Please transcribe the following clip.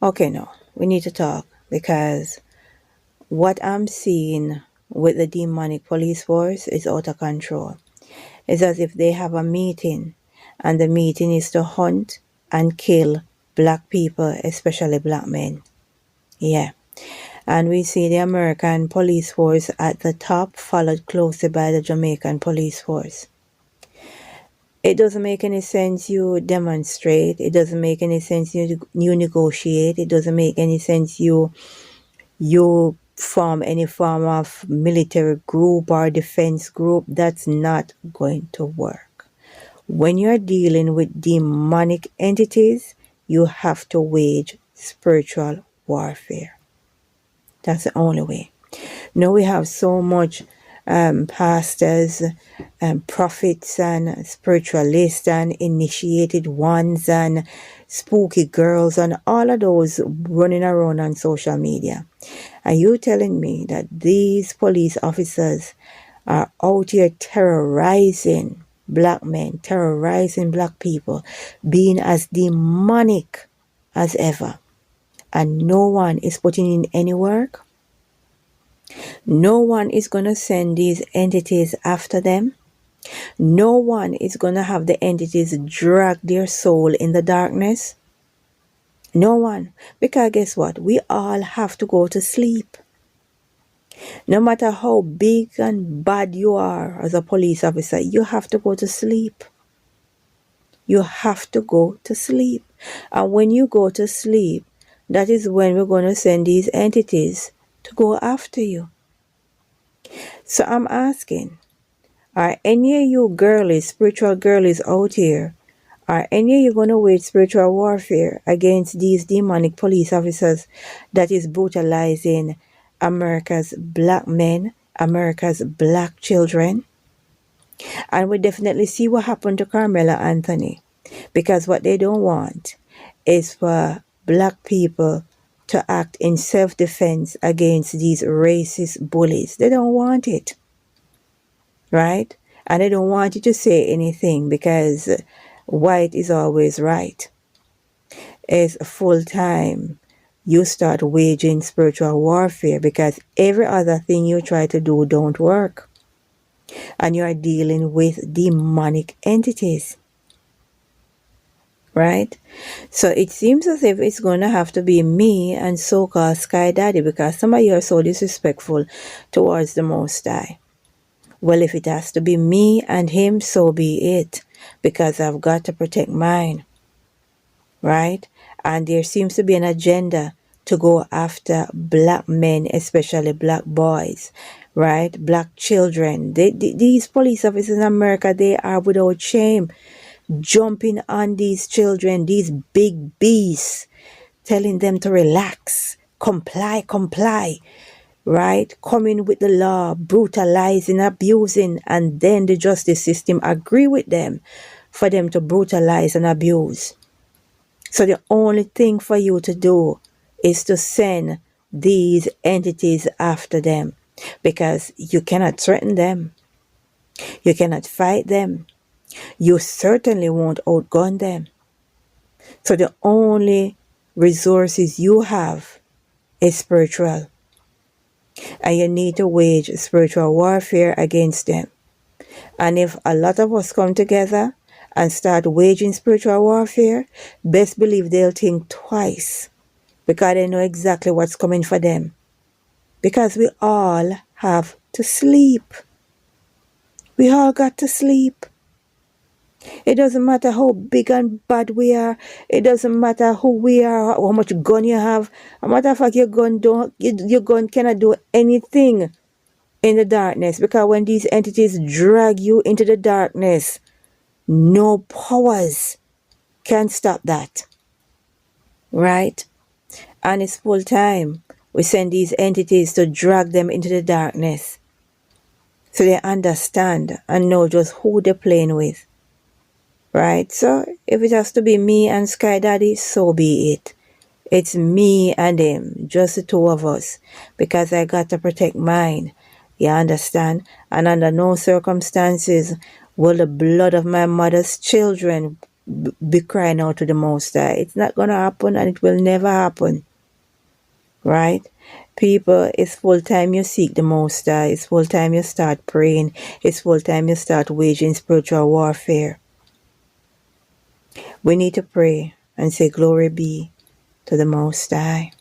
Okay, no, we need to talk because what I'm seeing with the demonic police force is out of control. It's as if they have a meeting, and the meeting is to hunt and kill black people, especially black men. Yeah. And we see the American police force at the top, followed closely by the Jamaican police force. It doesn't make any sense you demonstrate. It doesn't make any sense you negotiate. It doesn't make any sense you form any form of military group or defense group. That's not going to work. When you're dealing with demonic entities, you have to wage spiritual warfare. That's the only way. Now we have so much pastors and prophets and spiritualists and initiated ones and spooky girls and all of those running around on social media. Are you telling me that these police officers are out here terrorizing black men, terrorizing black people, being as demonic as ever, and no one is putting in any work? No one is going to send these entities after them. No one is going to have the entities drag their soul in the darkness. No one. Because guess what? We all have to go to sleep. No matter how big and bad you are as a police officer, you have to go to sleep. You have to go to sleep. And when you go to sleep, that is when we're going to send these entities to go after you. So I'm asking, are any of you girlies, spiritual girlies out here, are any of you going to wage spiritual warfare against these demonic police officers that is brutalizing America's black men, America's black children? And we definitely see what happened to Carmela Anthony, because what they don't want is for black people to act in self-defense against these racist bullies. They don't want it, right? And they don't want you to say anything because white is always right. It's full time. You start waging spiritual warfare because every other thing you try to do don't work. And you are dealing with demonic entities, right? So it seems as if it's going to have to be me and so-called Sky Daddy, because some of you are so disrespectful towards the Most High. Well, if it has to be me and him, so be it, because I've got to protect mine, right? And there seems to be an agenda to go after black men, especially black boys, right? Black children. These police officers in America, they are without shame jumping on these children, these big beasts, telling them to relax, comply, right? Coming with the law, brutalizing, abusing, and then the justice system agree with them for them to brutalize and abuse. So the only thing for you to do is to send these entities after them, because you cannot threaten them. You cannot fight them. You certainly won't outgun them. So the only resources you have is spiritual. And you need to wage spiritual warfare against them. And if a lot of us come together and start waging spiritual warfare, best believe they'll think twice, because they know exactly what's coming for them. Because we all have to sleep. We all got to sleep. It doesn't matter how big and bad we are. It doesn't matter who we are, how much gun you have. A matter of fact, your gun cannot do anything in the darkness, because when these entities drag you into the darkness, no powers can stop that, right? And it's full time. We send these entities to drag them into the darkness so they understand and know just who they're playing with, right? So if it has to be me and Sky Daddy, so be it. It's me and him, just the two of us, because I got to protect mine. You understand? And under no circumstances will the blood of my mother's children be crying out to the Most High. It's not going to happen, and it will never happen. Right? People, it's full time you seek the Most High. It's full time you start praying. It's full time you start waging spiritual warfare. We need to pray and say, glory be to the Most High.